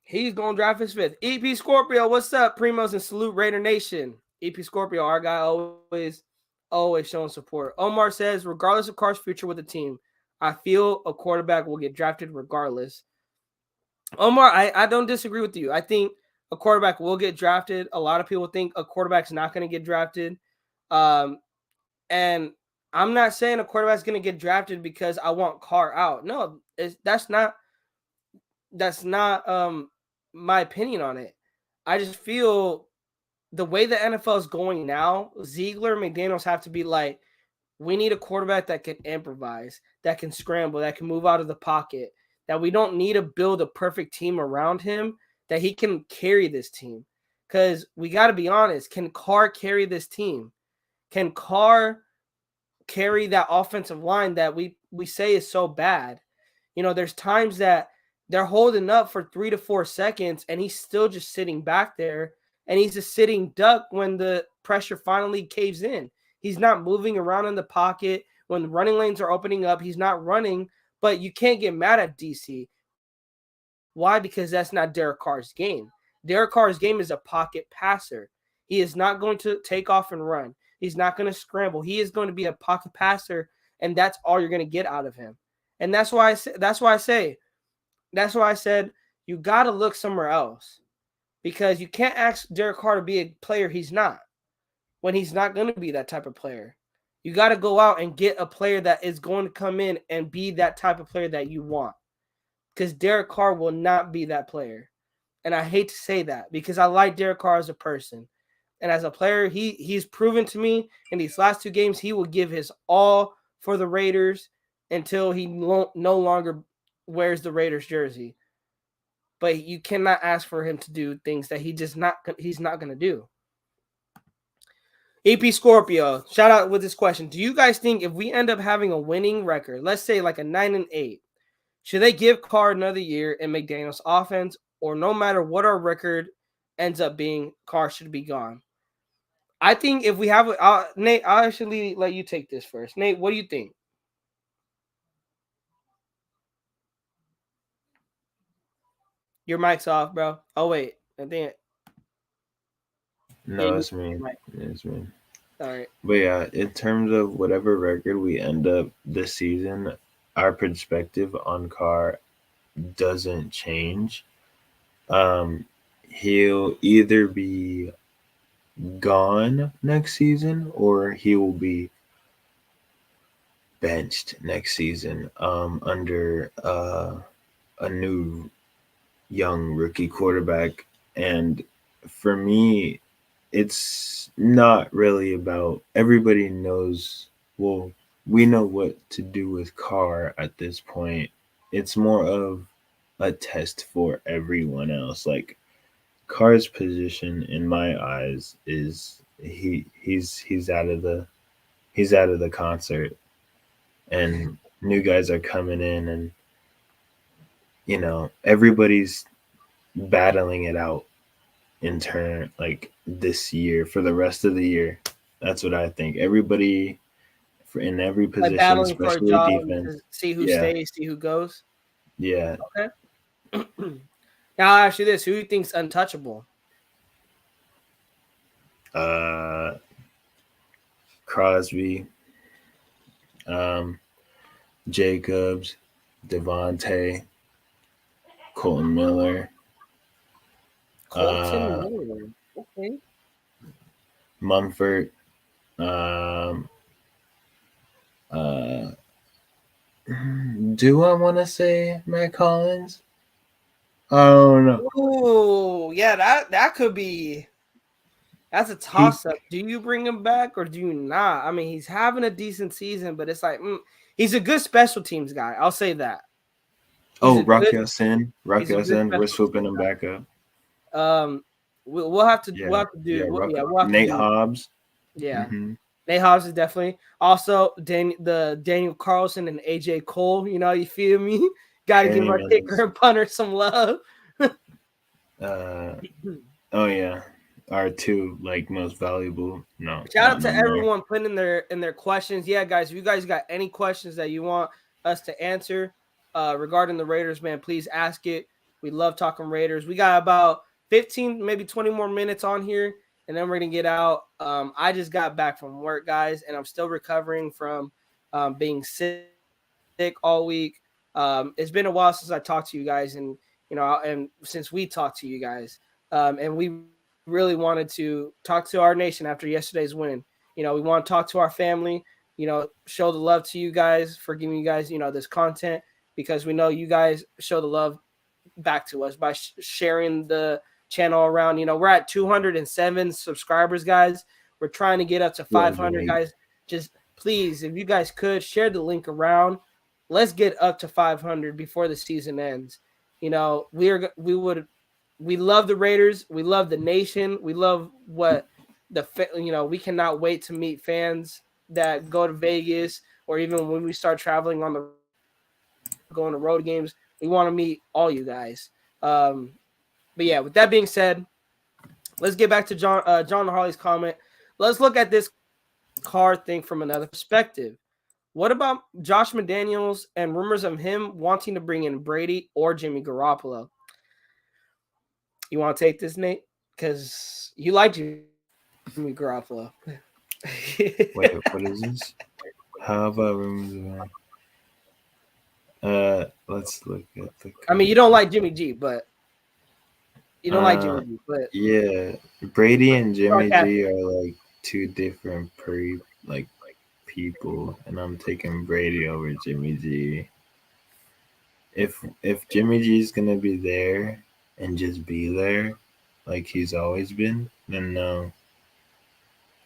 He's gonna draft his 5th. EP Scorpio, what's up, Primos, and salute Raider Nation. EP Scorpio, our guy, always showing support. Omar says, regardless of Carr's future with the team, I feel a quarterback will get drafted regardless. Omar, I don't disagree with you. I think a quarterback will get drafted. A lot of people think a quarterback's not going to get drafted. And I'm not saying a quarterback's going to get drafted because I want Carr out. No, that's not my opinion on it. I just feel the way the NFL is going now, Ziegler, McDaniels have to be like, we need a quarterback that can improvise, that can scramble, that can move out of the pocket, that we don't need to build a perfect team around him, that he can carry this team. Because we got to be honest, can Carr carry this team? Can Carr carry that offensive line that we say is so bad? You know, there's times that they're holding up for 3 to 4 seconds and he's still just sitting back there and he's just sitting duck when the pressure finally caves in. He's not moving around in the pocket. When the running lanes are opening up, he's not running, but you can't get mad at DC. Why? Because that's not Derek Carr's game. Derek Carr's game is a pocket passer. He is not going to take off and run. He's not going to scramble. He is going to be a pocket passer, and that's all you're going to get out of him. And that's why I said you got to look somewhere else, because you can't ask Derek Carr to be a player he's not, when he's not going to be that type of player. You got to go out and get a player that is going to come in and be that type of player that you want, because Derek Carr will not be that player. And I hate to say that because I like Derek Carr as a person. And as a player, he's proven to me in these last 2 games he will give his all for the Raiders until he no longer wears the Raiders jersey. But you cannot ask for him to do things that he's not going to do. AP Scorpio, shout out with this question. Do you guys think if we end up having a winning record, let's say like a 9-8, should they give Carr another year in McDaniels' offense, or no matter what our record ends up being, Carr should be gone? I think if we have Nate, I'll actually let you take this first. Nate, what do you think? Your mic's off, bro. Oh, wait. I think No, it's me. It's me. All right. But yeah, in terms of whatever record we end up this season, our perspective on Carr doesn't change. He'll either be gone next season or he will be benched next season under a new young rookie quarterback. And for me, it's not really about, everybody knows, well, we know what to do with Carr at this point. It's more of a test for everyone else. Like, Carr's position in my eyes is he's out of the concert, and new guys are coming in, and you know, everybody's battling it out in turn, like this year, for the rest of the year. That's what I think. Everybody in every position, like battling for a especially job, defense. see who stays, see who goes. Yeah. Okay. Now I'll ask you this: who do you think's untouchable? Crosby, Jacobs, Devontae, Colton Miller, Miller. Okay. Mumford, do I want to say Matt Collins? I don't know. Oh, yeah, that could be. That's a toss-up. Do you bring him back or do you not? I mean, he's having a decent season, but it's like he's a good special teams guy. I'll say that. Rock Sin. We're swooping him back up. We'll have to do. Nate Hobbs. Yeah. Mm-hmm. Nate Hobbs is definitely also the Daniel Carlson and AJ Cole. You feel me? Got to give our kicker and punter some love. Oh yeah, our two most valuable. No, shout out to everyone putting in their questions. Yeah, guys, if you guys got any questions that you want us to answer regarding the Raiders, man, please ask it. We love talking Raiders. We got about 15, maybe 20 more minutes on here, and then we're gonna get out. I just got back from work, guys, and I'm still recovering from being sick all week. It's been a while since I talked to you guys, and and since we talked to you guys, and we really wanted to talk to our nation after yesterday's win. We want to talk to our family, show the love to you guys for giving you guys, this content, because we know you guys show the love back to us by sharing the channel around. We're at 207 subscribers, guys. We're trying to get up to 500, guys. Just please, if you guys could share the link around, let's get up to 500 before the season ends. We love the Raiders. We love the nation. We love what we cannot wait to meet fans that go to Vegas, or even when we start traveling going to road games. We want to meet all you guys. But yeah, with that being said, let's get back to John Harley's comment. Let's look at this Carr thing from another perspective. What about Josh McDaniels and rumors of him wanting to bring in Brady or Jimmy Garoppolo? You want to take this, Nate? Because you like Jimmy Garoppolo. Wait, what is this? How about rumors of let's look at the. I mean, you don't like Jimmy G, but you don't like Jimmy G, but yeah, Brady and Jimmy G are two different people, and I'm taking Brady over Jimmy G. If Jimmy G is gonna be there and just be there like he's always been, then no.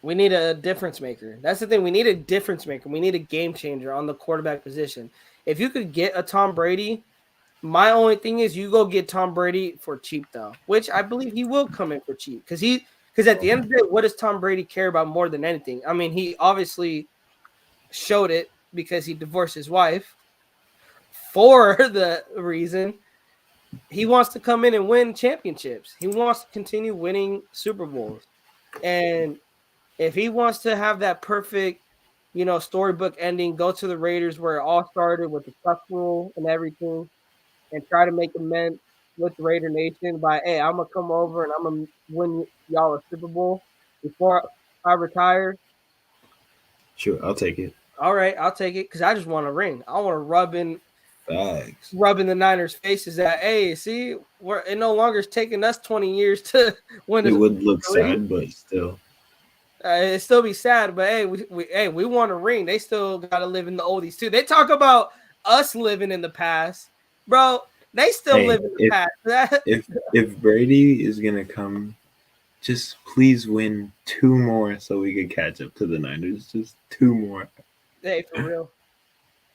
We need a difference maker. That's the thing. We need a difference maker. We need a game changer on the quarterback position. If you could get a Tom Brady, my only thing is you go get Tom Brady for cheap, though, which I believe he will come in for cheap. Because at the end of the day, what does Tom Brady care about more than anything? I mean, he obviously showed it because he divorced his wife for the reason he wants to come in and win championships. He wants to continue winning Super Bowls. And if he wants to have that perfect, storybook ending, go to the Raiders where it all started with the Tuck rule and everything, and try to make amends with the Raider Nation by, hey, I'm going to come over and I'm going to win y'all a Super Bowl before I retire. Sure, I'll take it. All right, I'll take it because I just want a ring. I want to rub in the Niners' faces that, hey, see, it no longer is taking us 20 years to win. It would look sad, but still. It'd still be sad, but hey, we want a ring. They still got to live in the oldies too. They talk about us living in the past, bro. They still live in the past. if Brady is gonna come, just please win 2 more so we could catch up to the Niners. Just 2 more. Hey, for real.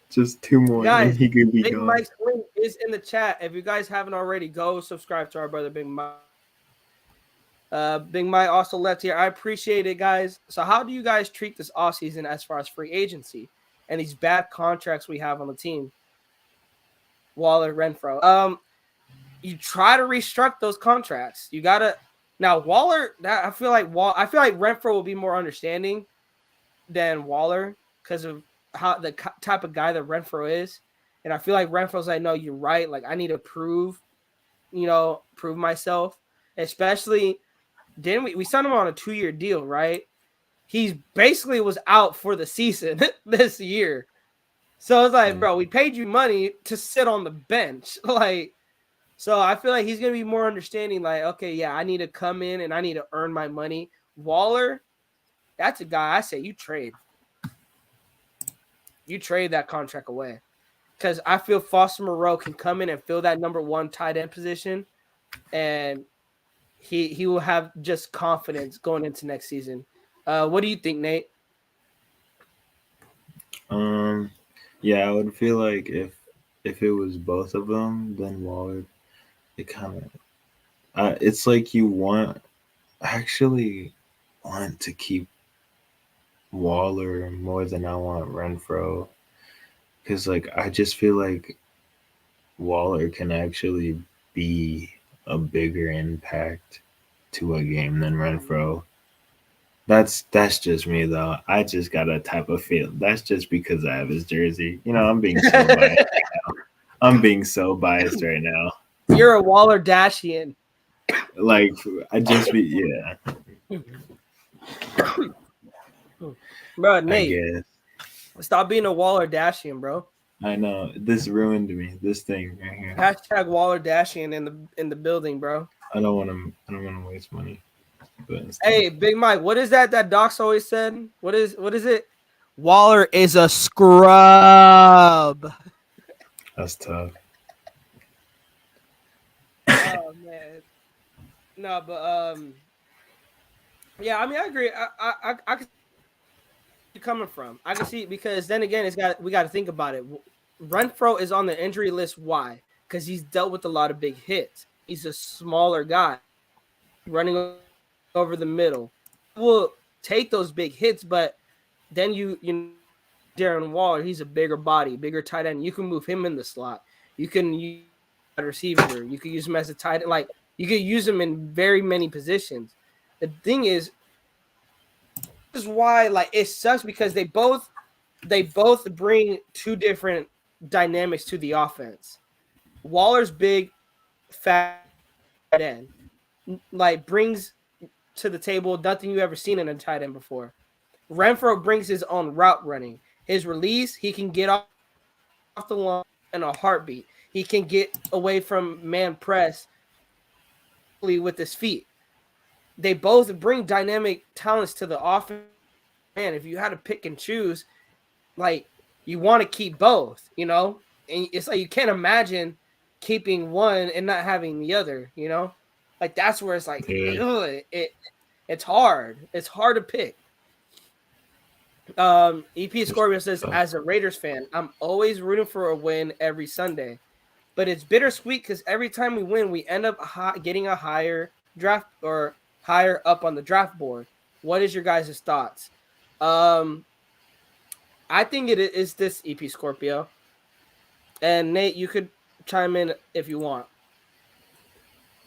Just 2 more, guys, and he could be Big gone. Mike's link is in the chat. If you guys haven't already, go subscribe to our brother Big Mike. Big Mike also left here. I appreciate it, guys. So how do you guys treat this offseason as far as free agency and these bad contracts we have on the team? Waller, Renfro. You try to restructure those contracts. You gotta now Waller. I feel like Renfro will be more understanding than Waller because of how the type of guy that Renfro is, and I feel like Renfro's like, no, you're right. Like I need to prove myself, especially. Didn't we signed him on a 2-year deal, right? He's basically was out for the season this year. So it's like, bro, we paid you money to sit on the bench. So I feel like he's going to be more understanding. Like, okay, yeah, I need to come in and I need to earn my money. Waller, that's a guy I say you trade. You trade that contract away. Because I feel Foster Moreau can come in and fill that number 1 tight end position. And he will have just confidence going into next season. What do you think, Nate? Yeah, I would feel like if it was both of them, then Waller, it kind of, it's like you actually want to keep Waller more than I want Renfro. Because, like, I just feel like Waller can actually be a bigger impact to a game than Renfro. That's just me though. I just got a type of feel. That's just because I have his jersey. You know, I'm being so biased. I'm being so biased right now. You're a Waller Dashian. Like I just be yeah. Bro, I Nate, guess. stop being a Waller Dashian, bro. I know this ruined me. This thing right here. Hashtag Waller Dashian in the building, bro. I don't want to waste money. But Hey, Big Mike, what is that Doc's always said? What is it? Waller is a scrub. that's tough. Oh man. No, but yeah, I mean I agree. I can see where you're coming from. I can see because then again we got to think about it. Renfro is on the injury list. Why? Because he's dealt with a lot of big hits. He's a smaller guy running over the middle. Will take those big hits, but then you Darren Waller, he's a bigger body, bigger tight end. You can move him in the slot. You can use a receiver. You can use him as a tight end. Like you could use him in very many positions. The thing is, this is why like it sucks because they both bring two different dynamics to the offense. Waller's big, fat end, like brings to the table nothing you ever seen in a tight end before. Renfro brings his own route running. His release, he can get off the line in a heartbeat. He can get away from man press with his feet. They both bring dynamic talents to the offense. Man, if you had to pick and choose, like you want to keep both, you know? And it's like you can't imagine keeping one and not having the other, you know? Like that's where it's like it's hard. It's hard to pick. EP Scorpio says, as a Raiders fan, I'm always rooting for a win every Sunday, but it's bittersweet because every time we win, we end up getting a higher draft or higher up on the draft board. What is your guys' thoughts? I think it is this EP Scorpio, and Nate, you could chime in if you want.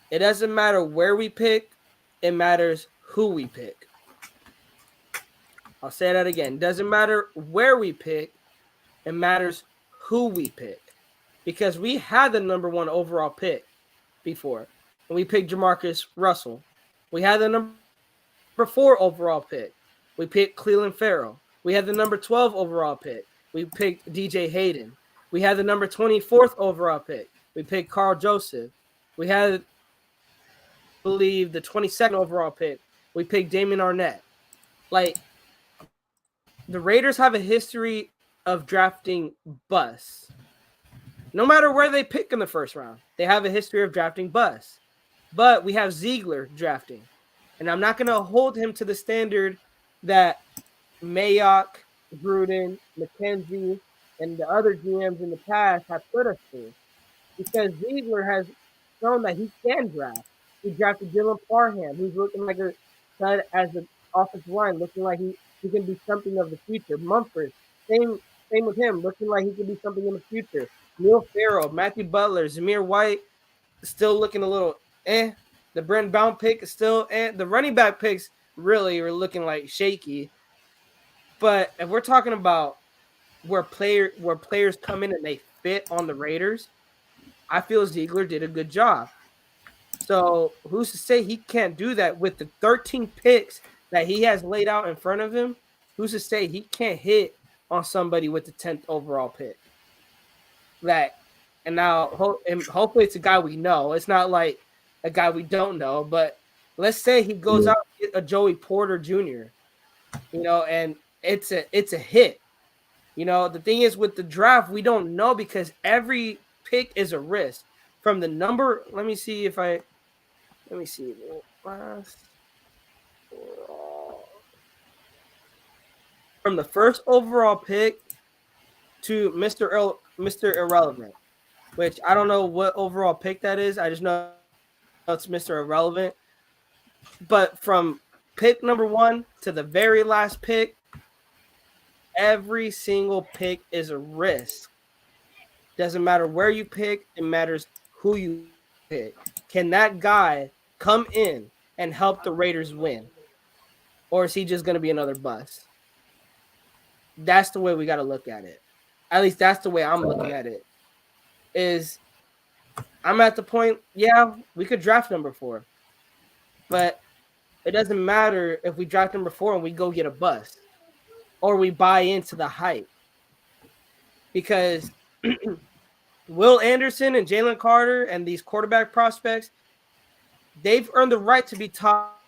It doesn't matter where we pick; it matters who we pick. I'll say that again. It doesn't matter where we pick. It matters who we pick. Because we had the number 1 overall pick before. And we picked Jamarcus Russell. We had the number 4 overall pick. We picked Cleveland Farrell. We had the number 12 overall pick. We picked DJ Hayden. We had the number 24th overall pick. We picked Carl Joseph. We had, I believe, the 22nd overall pick. We picked Damon Arnett. Like, the Raiders have a history of drafting busts. No matter where they pick in the first round, they have a history of drafting busts. But we have Ziegler drafting. And I'm not going to hold him to the standard that Mayock, Gruden, McKenzie, and the other GMs in the past have put us through. Because Ziegler has shown that he can draft. He drafted Dylan Parham, who's looking like a stud as an offensive line, looking like he can be something of the future. Mumford, same with him, looking like he can be something in the future. Neil Farrell, Matthew Butler, Zamir White, still looking a little The Brent Brown pick is still The running back picks really are looking like shaky. But if we're talking about where players come in and they fit on the Raiders, I feel Ziegler did a good job. So who's to say he can't do that with the 13 picks that he has laid out in front of him? Who's to say he can't hit on somebody with the 10th overall pick? And now hopefully it's a guy we know. It's not like a guy we don't know. But let's say he goes out and get a Joey Porter Jr. And it's a hit. The thing is with the draft, we don't know because every pick is a risk. From the number, let me see. From the first overall pick to Mr. Irrelevant, which I don't know what overall pick that is. I just know it's Mr. Irrelevant. But from pick number 1 to the very last pick, every single pick is a risk. Doesn't matter where you pick, it matters who you pick. Can that guy come in and help the Raiders win? Or is he just going to be another bust? That's the way we got to look at it. At least that's the way I'm looking at it. Is I'm at the point, yeah, we could draft number 4. But it doesn't matter if we draft number 4 and we go get a bust. Or we buy into the hype. Because Will Anderson and Jalen Carter and these quarterback prospects, they've earned the right to be top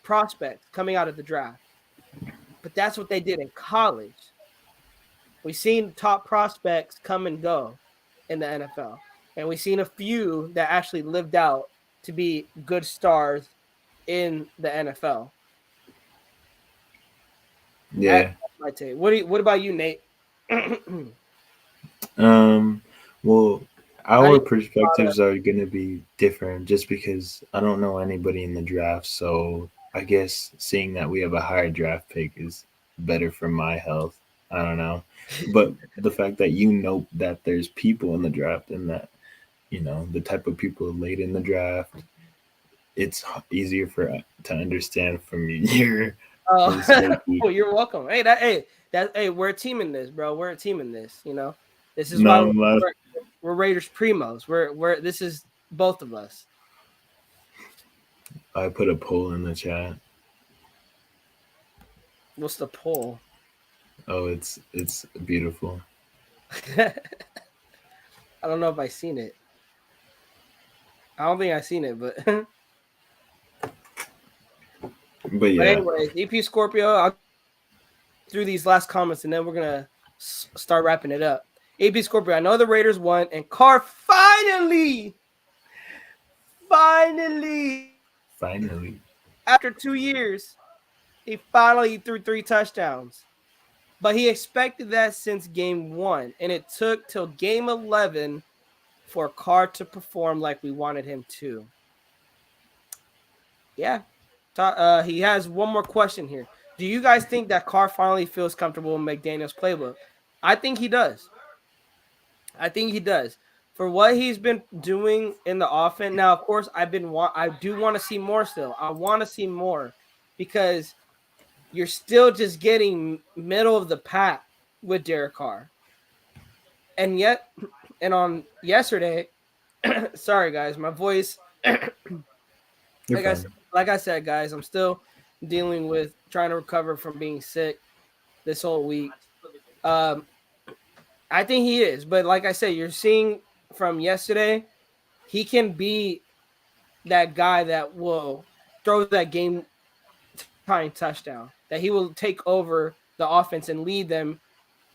prospects coming out of the draft. But that's what they did in college. We've seen top prospects come and go in the NFL. And we've seen a few that actually lived out to be good stars in the NFL. Yeah. That's my take. What about you, Nate? Well, our perspectives are going to be different just because I don't know anybody in the draft. So I guess seeing that we have a higher draft pick is better for my health. I don't know. But the fact that you know that there's people in the draft and that, you know, the type of people late in the draft, it's easier to understand from your perspective. Oh, you're welcome. Hey, we're a team in this, bro. We're a team in this, you know. This is why we're Raiders primos. We're this is both of us. I put a poll in the chat. What's the poll? Oh, it's beautiful. I don't know if I've seen it. I don't think I've seen it, but but yeah. But anyways, EP Scorpio, I'll through these last comments and then we're gonna start wrapping it up. AP Scorpio, I know the Raiders won, and Carr finally, after 2 years, he finally threw 3 touchdowns. But he expected that since game 1, and it took till game 11 for Carr to perform like we wanted him to. Yeah. He has one more question here. Do you guys think that Carr finally feels comfortable in McDaniel's playbook? I think he does. For what he's been doing in the offense. Now, of course, I do want to see more still. I want to see more because you're still just getting middle of the pack with Derek Carr. And on yesterday, sorry guys, my voice. Like I said, guys, I'm still dealing with trying to recover from being sick this whole week. I think he is, but like I said, you're seeing from yesterday, he can be that guy that will throw that game-tying touchdown, that he will take over the offense and lead them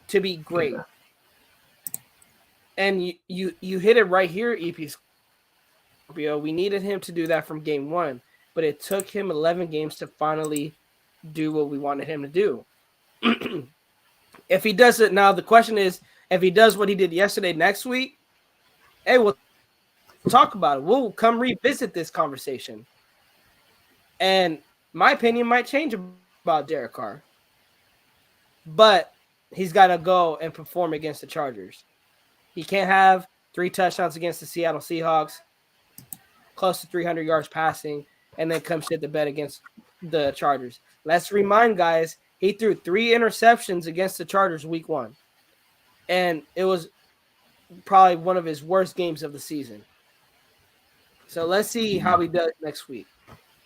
to be great. And you hit it right here, EP Scorpio. We needed him to do that from game 1, but it took him 11 games to finally do what we wanted him to do. If he does it now, the question is, if he does what he did yesterday next week, hey, we'll talk about it. We'll come revisit this conversation. And my opinion might change about Derek Carr. But he's got to go and perform against the Chargers. He can't have 3 touchdowns against the Seattle Seahawks, close to 300 yards passing, and then come shit the bed against the Chargers. Let's remind guys, he threw 3 interceptions against the Chargers week 1. And it was probably one of his worst games of the season. So let's see how he does next week.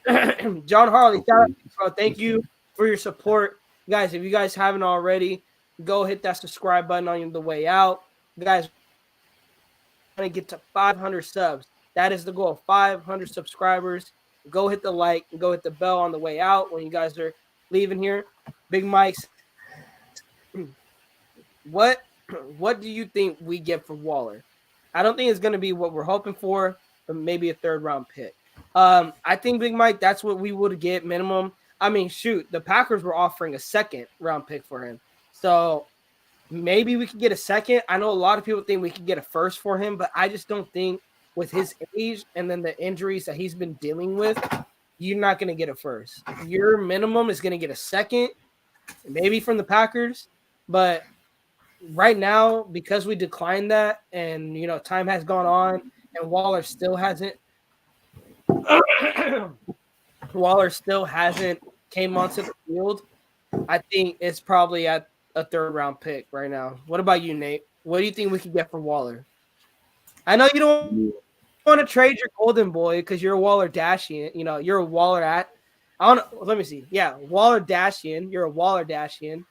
John Harley, shout out, bro. Thank you for your support. Guys, if you guys haven't already, go hit that subscribe button on the way out. Guys, we're going to get to 500 subs. That is the goal, 500 subscribers. Go hit the like and go hit the bell on the way out when you guys are leaving here. Big Mike's. What do you think we get for Waller? I don't think it's going to be what we're hoping for, but maybe a 3rd-round pick. I think, Big Mike, that's what we would get minimum. I mean, shoot, the Packers were offering a 2nd-round pick for him. So maybe we could get a 2nd. I know a lot of people think we could get a 1st for him, but I just don't think with his age and then the injuries that he's been dealing with, you're not going to get a 1st. Your minimum is going to get a 2nd maybe from the Packers, but right now, because we declined that and, time has gone on and Waller still hasn't came onto the field, I think it's probably at a third round pick right now. What about you, Nate? What do you think we could get for Waller? I know you don't want to trade your golden boy because you're a Waller Dashian. You're a Waller I don't. Let me see. Yeah, Waller Dashian. You're a Waller Dashian.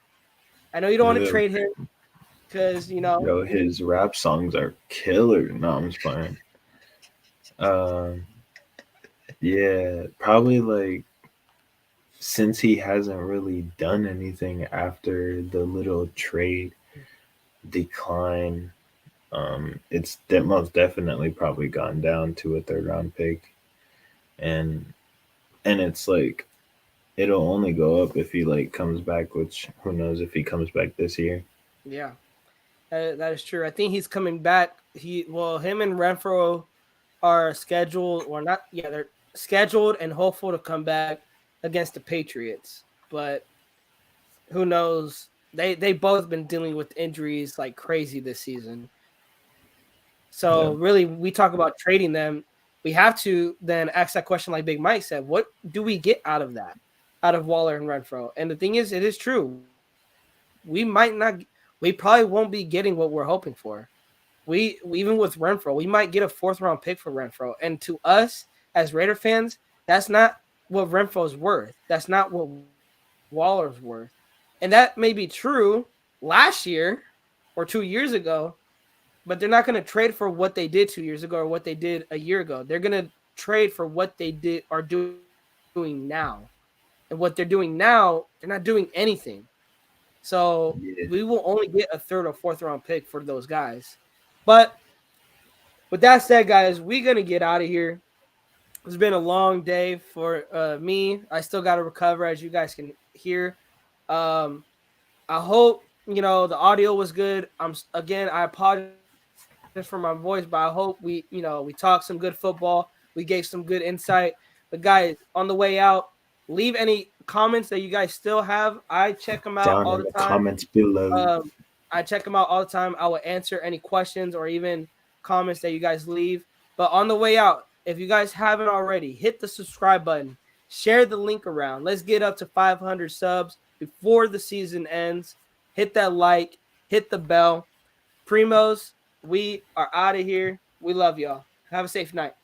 I know you don't want to trade him because Yo, his rap songs are killer. No, I'm just playing. Yeah, probably like since he hasn't really done anything after the little trade decline, it's most definitely probably gone down to a third round pick, and it's like it'll only go up if he like comes back, which who knows if he comes back this year. Yeah, that is true. I think he's coming back. Him and Renfro are scheduled or not. Yeah, they're scheduled and hopeful to come back against the Patriots, but who knows? They both been dealing with injuries like crazy this season. So really, we talk about trading them. We have to then ask that question, like Big Mike said, what do we get out of that, out of Waller and Renfro? And the thing is, it is true. We probably won't be getting what we're hoping for. We even with Renfro, we might get a 4th round pick for Renfro. And to us as Raider fans, that's not what Renfro's worth. That's not what Waller's worth. And that may be true last year or 2 years ago, but they're not going to trade for what they did 2 years ago or what they did a year ago. They're going to trade for what they are doing now. And what they're doing now, they're not doing anything. So we will only get a 3rd or 4th round pick for those guys. But with that said, guys, we're going to get out of here. It's been a long day for me. I still got to recover, as you guys can hear. I hope, the audio was good. I apologize for my voice, but I hope we talked some good football. We gave some good insight. But guys, on the way out, leave any comments that you guys still have. I check them out down all in the the time. comments below. I check them out all the time. I will answer any questions or even comments that you guys leave. But on the way out, if you guys haven't already, hit the subscribe button. Share the link around. Let's get up to 500 subs before the season ends. Hit that like. Hit the bell. Primos, we are out of here. We love y'all. Have a safe night.